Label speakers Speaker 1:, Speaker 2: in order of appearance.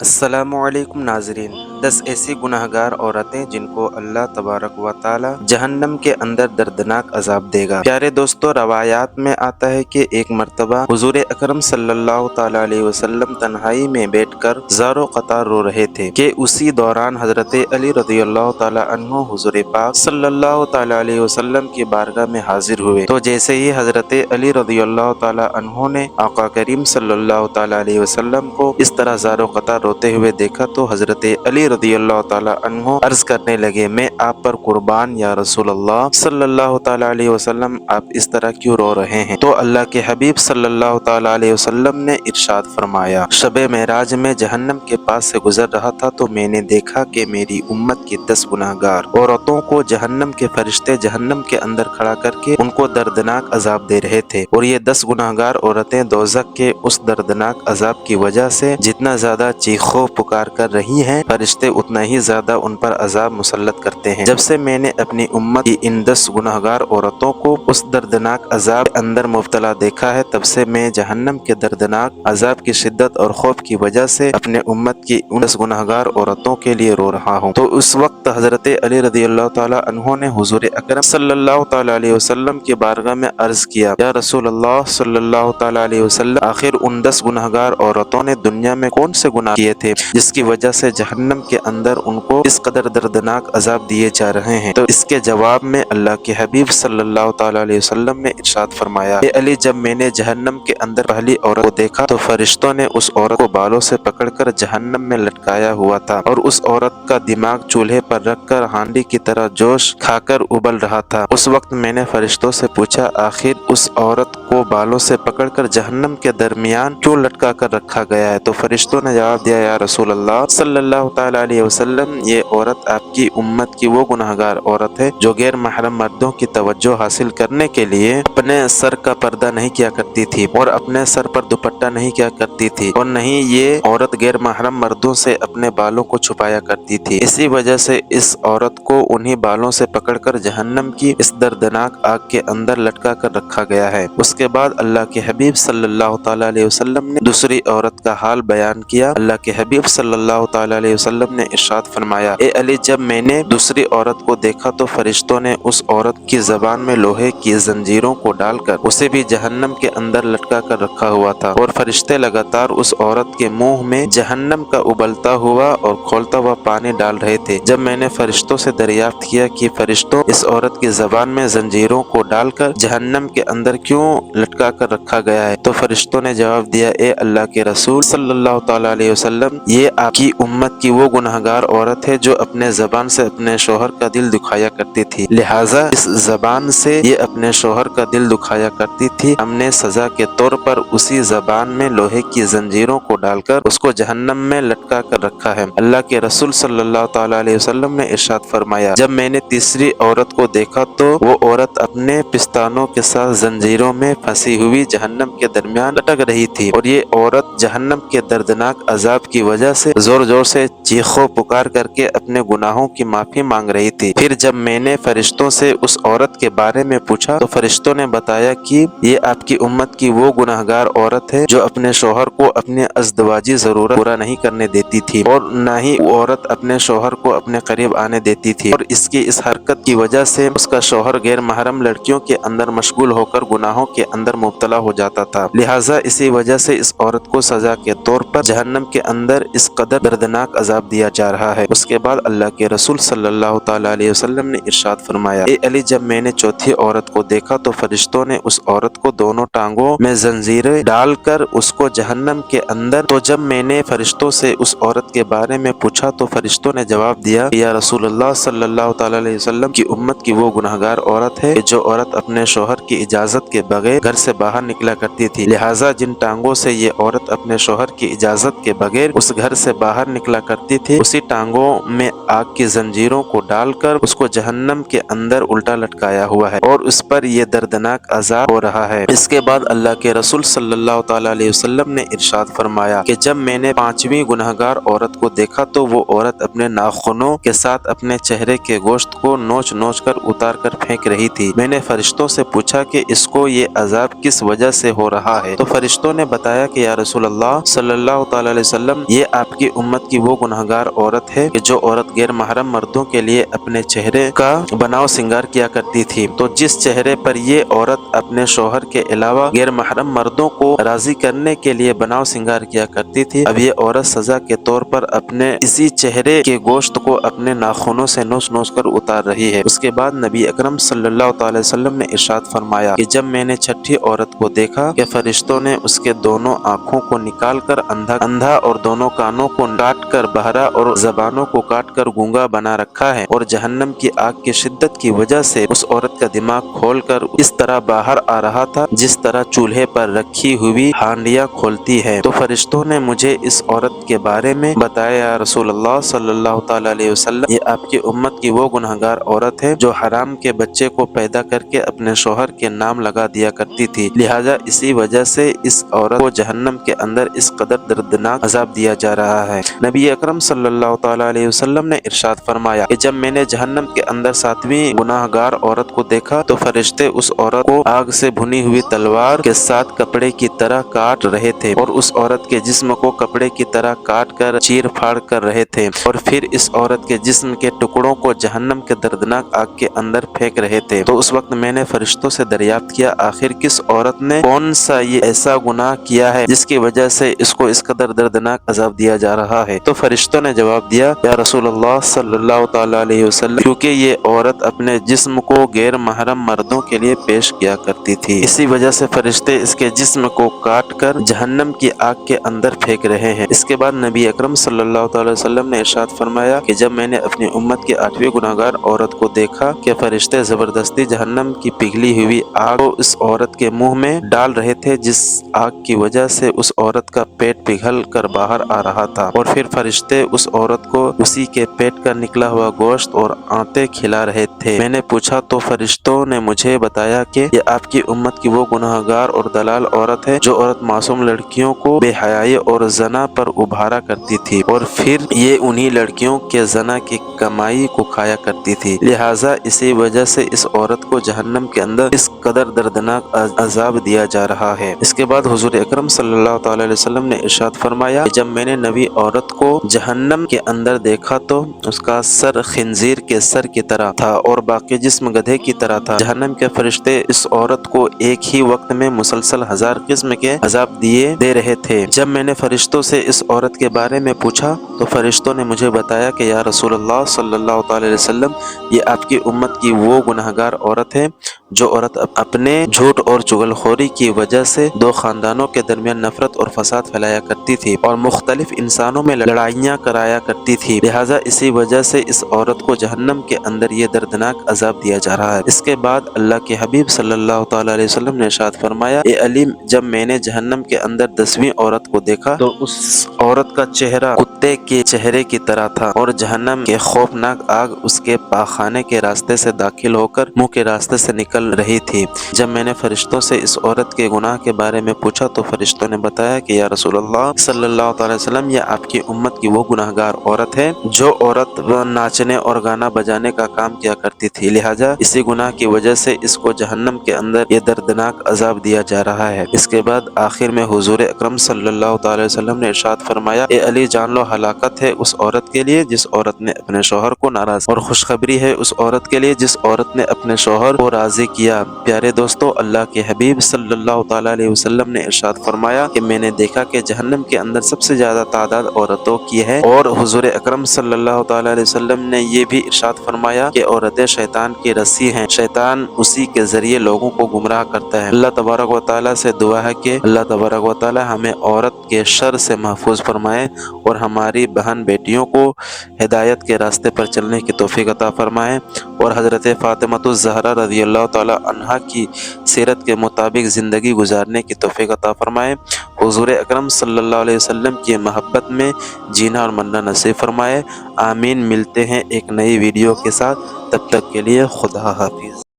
Speaker 1: السلام علیکم ناظرین۔ 10 ایسی گناہگار عورتیں جن کو اللہ تبارک و تعالی جہنم کے اندر دردناک عذاب دے گا۔ پیارے دوستو، روایات میں آتا ہے کہ ایک مرتبہ حضور اکرم صلی اللہ تعالی علیہ وسلم تنہائی میں بیٹھ کر زاروں قطار رو رہے تھے کہ اسی دوران حضرت علی رضی اللہ تعالی عنہ حضور پاک صلی اللہ تعالی علیہ وسلم کی بارگاہ میں حاضر ہوئے تو جیسے ہی حضرت علی رضی اللہ تعالی عنہ نے آقا کریم صلی اللہ تعالی علیہ وسلم کو اس طرح زاروں قطار روتے ہوئے دیکھا تو حضرت علی رضی اللہ تعالی عنہ عرض کرنے لگے، میں آپ پر قربان یا رسول اللہ صلی اللہ تعالی علیہ وسلم، آپ اس طرح کیوں رو رہے ہیں؟ تو اللہ کے حبیب صلی اللہ تعالی علیہ وسلم نے ارشاد فرمایا، شب معراج میں جہنم کے پاس سے گزر رہا تھا تو میں نے دیکھا کہ میری امت کی 10 گناہگار عورتوں کو جہنم کے فرشتے جہنم کے اندر کھڑا کر کے ان کو دردناک عذاب دے رہے تھے، اور یہ 10 گناہگار عورتیں دوزخ کے اس دردناک عذاب کی وجہ سے جتنا زیادہ چیخو پکار کر رہی ہیں، فرشتے اتنا ہی زیادہ ان پر عذاب مسلط کرتے ہیں۔ جب سے میں نے اپنی امت کی ان 10 گناہگار عورتوں کو اس دردناک عذاب کے اندر مبتلا دیکھا ہے، تب سے میں جہنم کے دردناک عذاب کی شدت اور خوف کی وجہ سے اپنے امت کی ان 10 گناہگار عورتوں کے لیے رو رہا ہوں۔ تو اس وقت حضرت علی رضی اللہ تعالی عنہ نے حضور اکرم صلی اللہ تعالی علیہ وسلم کی بارگاہ میں عرض کیا، یا رسول اللہ صلی اللہ تعالی علیہ وسلم، آخر ان 10 گناہگار عورتوں نے دنیا میں کون سے گناہ کیے تھے جس کی وجہ سے جہنم کے اندر ان کو اس قدر دردناک عذاب دیے جا رہے ہیں؟ تو اس کے جواب میں اللہ کے حبیب صلی اللہ تعالی علیہ وسلم نے ارشاد فرمایا، اے علی، جب میں نے جہنم کے اندر پہلی عورت کو دیکھا تو فرشتوں نے اس عورت کو بالوں سے پکڑ کر جہنم میں لٹکایا ہوا تھا، اور اس عورت کا دماغ چولہے پر رکھ کر ہانڈی کی طرح جوش کھا کر ابل رہا تھا۔ اس وقت میں نے فرشتوں سے پوچھا، آخر اس عورت کو بالوں سے پکڑ کر جہنم کے درمیان کیوں لٹکا کر رکھا گیا ہے؟ تو فرشتوں نے جواب دیا، یا رسول اللہ صلی اللہ تعالی علیہ وسلم، یہ عورت آپ کی امت کی وہ گناہگار عورت ہے جو غیر محرم مردوں کی توجہ حاصل کرنے کے لیے اپنے سر کا پردہ نہیں کیا کرتی تھی اور اپنے سر پر دوپٹہ نہیں کیا کرتی تھی، اور نہیں یہ عورت غیر محرم مردوں سے اپنے بالوں کو چھپایا کرتی تھی۔ اسی وجہ سے اس عورت کو انہی بالوں سے پکڑ کر جہنم کی اس دردناک آگ کے اندر لٹکا کر رکھا گیا ہے۔ اس کے بعد اللہ کے حبیب صلی اللہ تعالی علیہ وسلم نے دوسری عورت کا حال بیان کیا۔ اللہ کے حبیب صلی اللہ تعالی علیہ وسلم نے ارشاد فرمایا، اے علی، جب میں نے دوسری عورت کو دیکھا تو فرشتوں نے اس عورت کی زبان میں لوہے کی زنجیروں کو ڈال کر اسے بھی جہنم کے اندر لٹکا کر رکھا ہوا تھا، اور فرشتے لگاتار اس عورت کے منہ میں جہنم کا ابلتا ہوا اور کھولتا ہوا پانی ڈال رہے تھے۔ جب میں نے فرشتوں سے دریافت کیا کہ فرشتوں، اس عورت کی زبان میں زنجیروں کو ڈال کر جہنم کے اندر کیوں لٹکا کر رکھا گیا ہے؟ تو فرشتوں نے جواب دیا، اے اللہ کے رسول صلی اللہ تعالی علیہ وسلم، یہ آپ کی امت کی وہ گناہگار عورت ہے جو اپنے زبان سے اپنے شوہر کا دل دکھایا کرتی تھی، لہٰذا اس زبان سے یہ اپنے شوہر کا دل دکھایا کرتی تھی، ہم نے سزا کے طور پر اسی زبان میں لوہے کی زنجیروں کو ڈال کر اس کو جہنم میں لٹکا کر رکھا ہے۔ اللہ کے رسول صلی اللہ تعالی علیہ وسلم نے ارشاد فرمایا، جب میں نے تیسری عورت کو دیکھا تو وہ عورت اپنے پستانوں کے ساتھ زنجیروں میں پھنسی ہوئی جہنم کے درمیان لٹک رہی تھی، اور یہ عورت جہنم کے دردناک عذاب کی وجہ سے زور زور سے چیخو پکار کر کے اپنے گناہوں کی معافی مانگ رہی تھی۔ پھر جب میں نے فرشتوں سے اس عورت کے بارے میں پوچھا تو فرشتوں نے بتایا کہ یہ آپ کی امت کی وہ گناہگار عورت ہے جو اپنے شوہر کو اپنی ازدواجی ضرورت پورا نہیں کرنے دیتی تھی، اور نہ ہی وہ عورت اپنے شوہر کو اپنے قریب آنے دیتی تھی، اور اس کی اس حرکت کی وجہ سے اس کا شوہر غیر محرم لڑکیوں کے اندر مشغول ہو کر گناہوں کے اندر مبتلا ہو جاتا تھا، لہٰذا اسی وجہ سے اس عورت کو سزا کے طور پر جہنم کے اندر اس قدر دردناک عذاب دیا جا رہا ہے۔ اس کے بعد اللہ کے رسول صلی اللہ تعالی علیہ وسلم نے ارشاد فرمایا، اے علی، جب میں نے چوتھی عورت کو دیکھا تو فرشتوں نے اس عورت کو دونوں ٹانگوں میں زنجیریں ڈال کر اس کو جہنم کے اندر، تو جب میں نے فرشتوں سے اس عورت کے بارے میں پوچھا تو فرشتوں نے جواب دیا، یا رسول اللہ صلی اللہ تعالی علیہ وسلم کی امت کی وہ گناہگار عورت ہے جو عورت اپنے شوہر کی اجازت کے بغیر گھر سے باہر نکلا کرتی تھی، لہٰذا جن ٹانگوں سے یہ عورت اپنے شوہر کی اجازت کے بغیر اس گھر سے باہر نکلا کرتی थी उसी टांगों में आग की जंजीरों को डालकर उसको जहन्नम के अंदर उल्टा लटकाया हुआ है और उस पर ये दर्दनाक अजाब हो रहा है। इसके बाद अल्लाह के रसूल सल्लल्लाहु ताला अलैहि वसल्लम ने इरशाद फरमाया कि जब मैंने पांचवी गुनहगार औरत को देखा तो वो औरत अपने नाखूनों के साथ अपने चेहरे के गोश्त को नोच नोच कर उतार कर फेंक रही थी। मैंने फरिश्तों से पूछा कि इसको ये अजाब किस वजह से हो रहा है, तो फरिश्तों ने बताया कि या रसूल अल्लाह सल्लल्लाहु ताला अलैहि वसल्लम, ये आपकी उम्मत की वो गुनहगार औरत है कि जो औरत गैर महरम मर्दों के लिए अपने चेहरे का बनाव सिंगार किया करती थी। तो जिस चेहरे पर ये औरत अपने शौहर के अलावा गैर महरम मर्दों को राजी करने के लिए बनाव सिंगार किया करती थी, अब ये औरत सजा के तौर पर अपने इसी चेहरे के गोश्त को अपने नाखूनों से नोच नोच कर उतार रही है। उसके बाद नबी अकरम सल्लल्लाहु अलैहि वसल्लम ने इरशाद फरमाया कि जब मैंने छठी औरत को देखा कि फरिश्तों ने उसके दोनों आँखों को निकाल कर अंधा और दोनों कानों को काट कर बहरा और जबानों को काट कर गूंगा बना रखा है और जहन्नम की आग की शिद्दत की वजह से उस औरत का दिमाग खोल कर इस तरह बाहर आ रहा था जिस तरह चूल्हे पर रखी हुई हांडियां खोलती है, तो फरिश्तों ने मुझे इस औरत के बारे में बताया, या रसूल अल्लाह सल्लल्लाहु ताला अलैहि वसल्लम, ये आपकी उम्मत की वो गुनहगार औरत है जो हराम के बच्चे को पैदा करके अपने शौहर के नाम लगा दिया करती थी, लिहाजा इसी वजह से इस औरत को जहन्नम के अंदर इस कदर दर्दनाक अजाब दिया जा रहा है। नबी अकरम सल्लल्लाहु ताला अलैहि वसल्लम ने इरशाद फरमाया कि जब मैंने जहन्नम के अंदर सातवीं गुनाहगार औरत को देखा तो फरिश्ते उस औरत को आग से भुनी हुई तलवार के साथ कपड़े की तरह काट रहे थे और उस औरत के जिस्म को कपड़े की तरह काट कर चीर फाड़ कर रहे थे और फिर इस औरत के जिस्म के टुकड़ों को जहन्नम के दर्दनाक आग के अंदर फेंक रहे थे। तो उस वक्त मैंने फरिश्तों से दरियाफ्त किया, आखिर किस औरत ने कौन सा ये ऐसा गुनाह किया है जिसकी वजह से इसको इस कदर दर्दनाक अजाब दिया जा रहा है। तो फरिश्तों ने जवाब दिया, या रसूल अल्लाह सल्लल्लाहु ताला अलैहि वसल्लम, क्योंकि ये औरत अपने जिस्म को गैर महरम मर्दों के लिए पेश किया करती थी, इसी वजह से फरिश्ते इसके जिस्म को काट कर जहन्नम की आग के अंदर फेंक रहे हैं। इसके बाद नबी अकरम सल्लल्लाहु अलैहि वसल्लम ने इरशाद फरमाया कि जब मैंने अपनी उम्मत की आठवीं गुनाहगार औरत को देखा कि फरिश्ते जबरदस्ती जहन्नम की पिघली हुई आग को इस औरत के मुंह में डाल रहे थे, जिस आग की वजह से उस औरत का पेट पिघल कर बाहर आ रहा था और फिर फरिश्ते उस औरत को उसी के पेट का निकला हुआ गोश्त और आंतें खिला रहे थे। मैंने पूछा तो फरिश्तों ने मुझे बताया कि ये आपकी उम्मत की वो गुनाहगार और दलाल औरत है जो औरत मासूम लड़कियों को बेहयाई और जना पर उभारा करती थी और फिर ये उन्हीं लड़कियों के जना की कमाई को खाया करती थी, लिहाजा इसी वजह से इस औरत को जहन्नम के अंदर इस कदर दर्दनाक अजाब दिया जा रहा है। इसके बाद हुजूर अकरम सल्लल्लाहु अलैहि वसल्लम ने इरशाद फरमाया, जब मैंने नबी औरत को जहन्नम के अंदर देखा तो उसका सर खिंजीर के सर की तरह था और बाकी जिस्म गधे की तरह था। जहन्नम के फरिश्ते इस औरत को एक ही वक्त में मुसलसल 1000 किस्म के अजाब दे रहे थे। जब मैंने फरिश्तों से इस औरत के बारे में पूछा तो फरिश्तों ने मुझे बताया कि या रसूल अल्लाह सल्लल्लाहु अलैहि वसल्लम, ये आपकी उम्मत की वो गुनहगार औरत है जो औरत अपने झूठ और चुगलखोरी की वजह से दो खानदानों के दरमियान नफरत और फसाद फैलाया करती थी और मुख्तलिफ इंसानों में लड़ाइयाँ कराया करती थी, लिहाजा इसी वजह से इस औरत को जहन्नम के अंदर ये दर्दनाक अजाब दिया जा रहा है। इसके बाद अल्लाह के हबीब सल्लल्लाहु ताला अलैहि वसल्लम ने इरशाद फरमाया, ए अली, जब मैंने जहन्नम के अंदर 10वीं औरत को देखा तो उस औरत का चेहरा कुत्ते के चेहरे की तरह था और जहन्नम के खौफनाक आग उसके पाखाने के रास्ते से दाखिल होकर मुंह के रास्ते से निकल रही थी। जब मैंने फरिश्तों से इस औरत के गुनाह के बारे में पूछा तो फरिश्तों ने बताया कि या रसूल अल्लाह सल्लल्लाहु अलैहि वसल्लम, यह आपकी उम्मत की वो गुनाहगार औरत है जो औरत नाचने और गाना बजाने का काम किया करती थी, लिहाजा इसी गुनाह की वजह से इसको जहन्नम के अंदर ये दर्दनाक अजाब दिया जा रहा है। इसके बाद आखिर में हुजूर अकरम सल्लल्लाहु अलैहि वसल्लम ने इरशाद फरमाया, ए अली, जान लो हलाकत है उस औरत के लिए जिस औरत ने अपने शौहर को नाराज, और खुशखबरी है उस औरत के लिए जिस औरत ने अपने शौहर को राजी किया। प्यारे दोस्तों, अल्लाह के हबीब सल्लल्लाहु ताला अलैहि वसल्लम ने इरशाद फरमाया कि मैंने देखा कि जहन्नम के अंदर सबसे ज्यादा तादाद औरतों की है और हुजूर अकरम सल्लल्लाहु ताला अलैहि वसल्लम ने ये भी इरशाद फरमाया कि औरतें शैतान की रस्सी हैं, शैतान उसी के जरिए लोगों को गुमराह करता है। अल्लाह तबारक व तआला से दुआ है कि अल्लाह तबारक व तआला हमें औरत के शर से महफूज फरमाए और हमारी बहन बेटियों को हिदायत के रास्ते पर चलने की तौफीक अता फरमाए और हज़रत फ़ातिमा ज़हरा रज़ियल्लाहु ताला अन्हा की سیرت کے مطابق زندگی گزارنے کی توفیق عطا فرمائے، حضور اکرم صلی اللہ علیہ وسلم کی محبت میں جینا اور مرنا نصیب فرمائے۔ آمین۔ ملتے ہیں ایک نئی ویڈیو کے ساتھ، تب تک کے لیے خدا حافظ۔